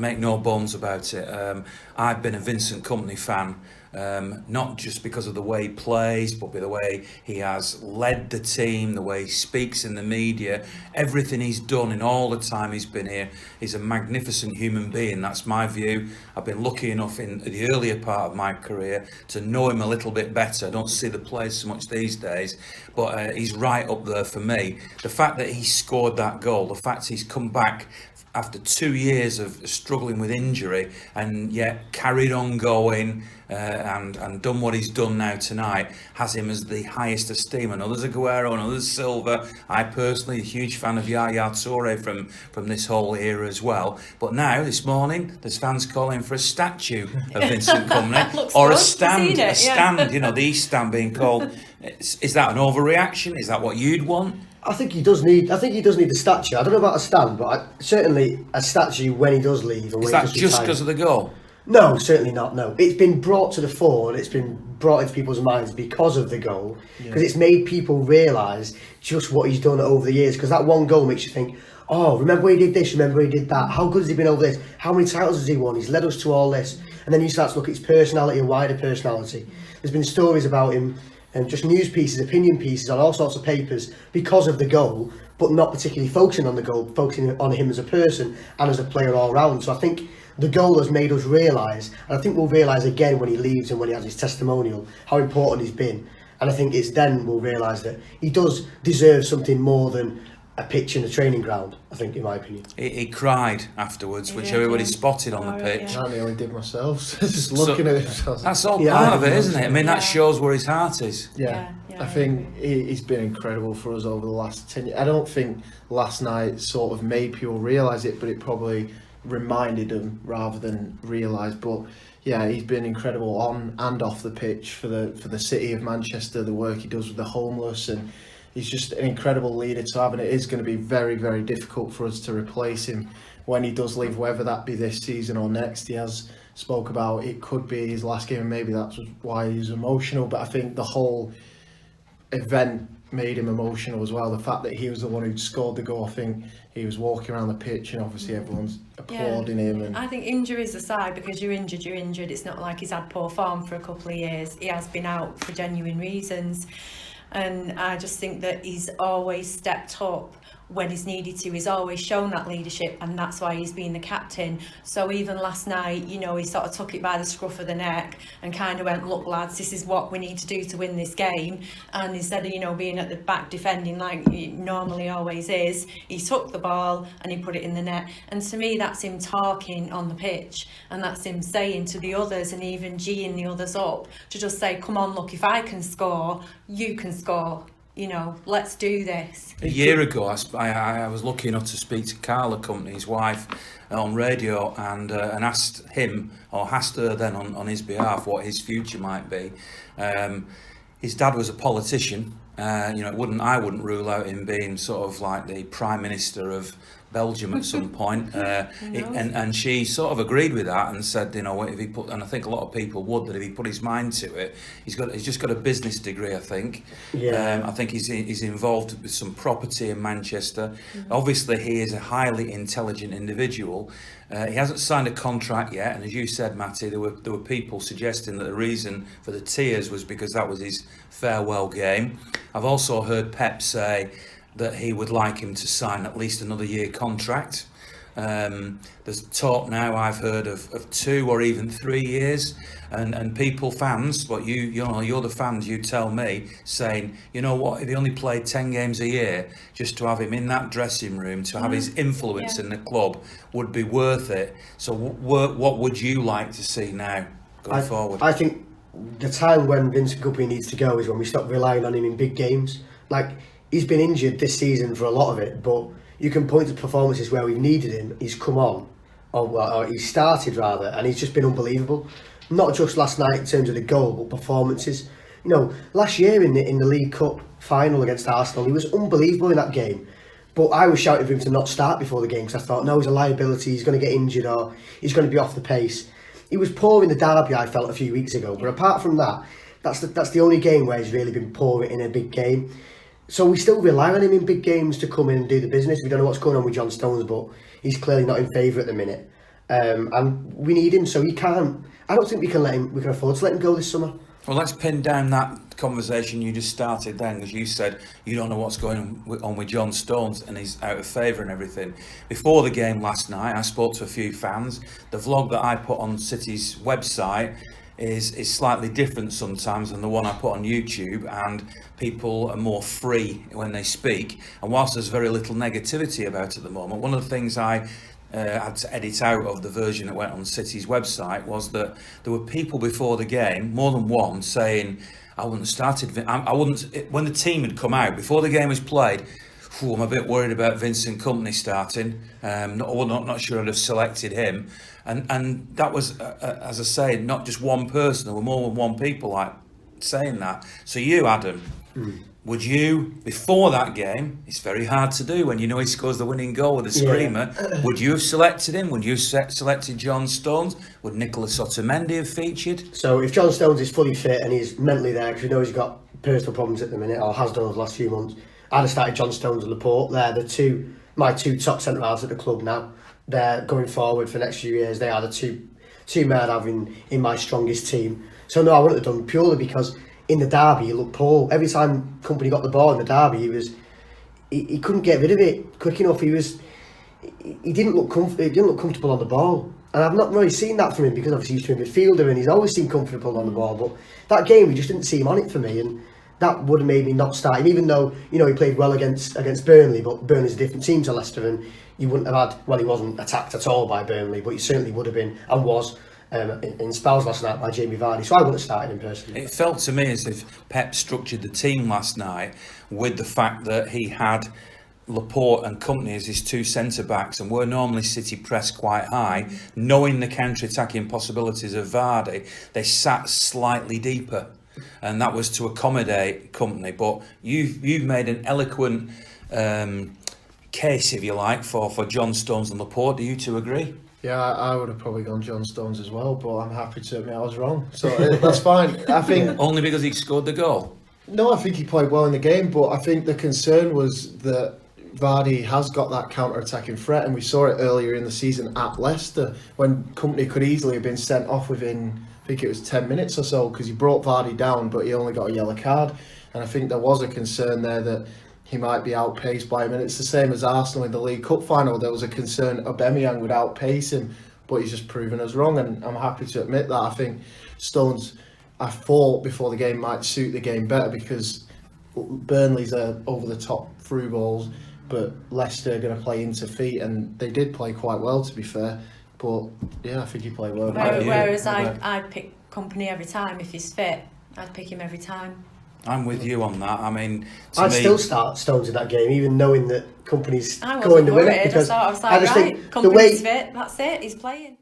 make no bones about it. I've been a Vincent Kompany fan, not just because of the way he plays, but by the way he has led the team, the way he speaks in the media, everything he's done in all the time he's been here. He's a magnificent human being. That's my view. I've been lucky enough in the earlier part of my career to know him a little bit better. I don't see the players so much these days, but he's right up there for me. The fact that he scored that goal, the fact he's come back after 2 years of struggling with injury and yet carried on going and done what he's done now tonight, has him as the highest esteem. And others are Aguero and others Silva. I personally a huge fan of Yaya Toure from this whole era as well. But now this morning there's fans calling for a statue of Vincent Kompany or a stand, the East stand being called. Is that an overreaction? Is that what you'd want? I think he does need a statue. I don't know about a stand, but certainly a statue when he does leave. And is that just because of the goal? No, certainly not. No, it's been brought to the fore and it's been brought into people's minds because of the goal, because it's made people realise just what he's done over the years. Because that one goal makes you think, oh, remember he did this, remember he did that. How good has he been over this? How many titles has he won? He's led us to all this. And then you start to look at his personality and wider personality. There's been stories about him and just news pieces, opinion pieces on all sorts of papers because of the goal, but not particularly focusing on the goal, focusing on him as a person and as a player all round. So I think the goal has made us realise, and I think we'll realise again when he leaves and when he has his testimonial, how important he's been. And I think it's then we'll realise that he does deserve something more than a pitch in the training ground, I think, in my opinion. He cried afterwards, which everybody spotted on the pitch. I nearly did myself, just looking at it. That's all part of it, isn't it? I mean, that shows where his heart is. I think he's been incredible for us over the last 10 years. I don't think last night sort of made people realise it, but it probably reminded them rather than realise. But yeah, he's been incredible on and off the pitch for the city of Manchester, the work he does with the homeless, and he's just an incredible leader to have, and it is going to be very, very difficult for us to replace him when he does leave, whether that be this season or next. He has spoke about it could be his last game, and maybe that's why he's emotional, but I think the whole event made him emotional as well. The fact that he was the one who'd scored the goal, I think he was walking around the pitch and obviously everyone's applauding him. And I think injuries aside, because you're injured, it's not like he's had poor form for a couple of years. He has been out for genuine reasons. And I just think that he's always stepped up when he's needed to. He's always shown that leadership, and that's why he's been the captain. So even last night, he sort of took it by the scruff of the neck and kind of went, look lads, this is what we need to do to win this game. And instead of being at the back defending like he normally always is, he took the ball and he put it in the net. And to me, that's him talking on the pitch, and that's him saying to the others and even G'ing the others up to just say, come on, look, if I can score, you can score. Let's do this. A year ago, I was lucky enough to speak to Carla Kompany, his wife, on radio, and asked him, or asked her then on his behalf, what his future might be. His dad was a politician. I wouldn't rule out him being sort of like the Prime Minister of Belgium at some point, and she sort of agreed with that and said, if he put, and I think a lot of people would, that if he put his mind to it, he's just got a business degree, I think. I think he's involved with some property in Manchester. Obviously, he is a highly intelligent individual. He hasn't signed a contract yet, and as you said, Matty, there were people suggesting that the reason for the tears was because that was his farewell game. I've also heard Pep say that he would like him to sign at least another year contract. There's talk now, I've heard, of 2 or even 3 years, and fans, but you're the fans, you tell me, saying, you know what, if he only played 10 games a year, just to have him in that dressing room, to have his influence in the club, would be worth it. So what would you like to see now going forward? I think the time when Vincent Kompany needs to go is when we stop relying on him in big games. Like, he's been injured this season for a lot of it, but you can point to performances where we've needed him. He's come on, or he started rather, and he's just been unbelievable. Not just last night in terms of the goal, but performances. Last year in the League Cup final against Arsenal, he was unbelievable in that game. But I was shouting for him to not start before the game because I thought, no, he's a liability, he's going to get injured or he's going to be off the pace. He was poor in the derby, I felt, a few weeks ago. But apart from that, that's the only game where he's really been poor in a big game. So we still rely on him in big games to come in and do the business. We don't know what's going on with John Stones, but he's clearly not in favour at the minute. and we need him. So he can't. I don't think we can afford to let him go this summer. Well, let's pin down that conversation you just started then, because you said you don't know what's going on with John Stones and he's out of favour and everything. Before the game last night, I spoke to a few fans. The vlog that I put on City's website is slightly different sometimes than the one I put on YouTube, and people are more free when they speak. And whilst there's very little negativity about it at the moment, one of the things I had to edit out of the version that went on City's website was that there were people before the game, more than one, saying, I wouldn't have started, I wouldn't, when the team had come out, before the game was played, I'm a bit worried about Vincent Kompany starting, not sure I'd have selected him. And that was, as I say, not just one person, there were more than one people like saying that. So you, Adam, would you, before that game, it's very hard to do when you know he scores the winning goal with a screamer, would you have selected him? Would you have selected John Stones? Would Nicolas Otamendi have featured? So if John Stones is fully fit and he's mentally there, because we know he's got personal problems at the minute, or has done over the last few months, I'd have started John Stones and Laporte. They're my two top centre-halves at the club now. They're going forward for the next few years. They are the two men I'd have in my strongest team. So no, I wouldn't have done, purely because in the derby he looked poor. Every time Kompany got the ball in the derby, he couldn't get rid of it quick enough. He didn't look comfortable on the ball, and I've not really seen that from him, because obviously he's a midfielder and he's always seemed comfortable on the ball. But that game, we just didn't see him on it for me, and that would have made me not start him, even though he played well against Burnley. But Burnley's a different team to Leicester, and you wouldn't have had. Well, he wasn't attacked at all by Burnley, but he certainly would have been, and was. In spells last night by Jamie Vardy, so I wouldn't have started him personally. It felt to me as if Pep structured the team last night with the fact that he had Laporte and Kompany as his two centre-backs, and where normally City press quite high, knowing the counter-attacking possibilities of Vardy, they sat slightly deeper, and that was to accommodate Kompany. But you've made an eloquent case, if you like, for John Stones and Laporte. Do you two agree? Yeah, I would have probably gone John Stones as well, but I'm happy to admit I was wrong. So that's fine. I think only because he scored the goal. No, I think he played well in the game, but I think the concern was that Vardy has got that counter-attacking threat, and we saw it earlier in the season at Leicester when Kompany could easily have been sent off within, I think it was 10 minutes or so, because he brought Vardy down, but he only got a yellow card. And I think there was a concern there that he might be outpaced by him, and it's the same as Arsenal in the League Cup final. There was a concern Aubameyang would outpace him, but he's just proven us wrong, and I'm happy to admit that. I think Stones, I thought before the game, might suit the game better, because Burnley's are over the top through balls, but Leicester are going to play into feet, and they did play quite well, to be fair. But yeah, I think he played well. Whereas I'd pick Kompany every time if he's fit. I'd pick him every time. I'm with you on that. I mean, I'd still start Stones in that game, even knowing that Kompany's going to win it. Because I was like, right, Kompany's fit, that's it, he's playing.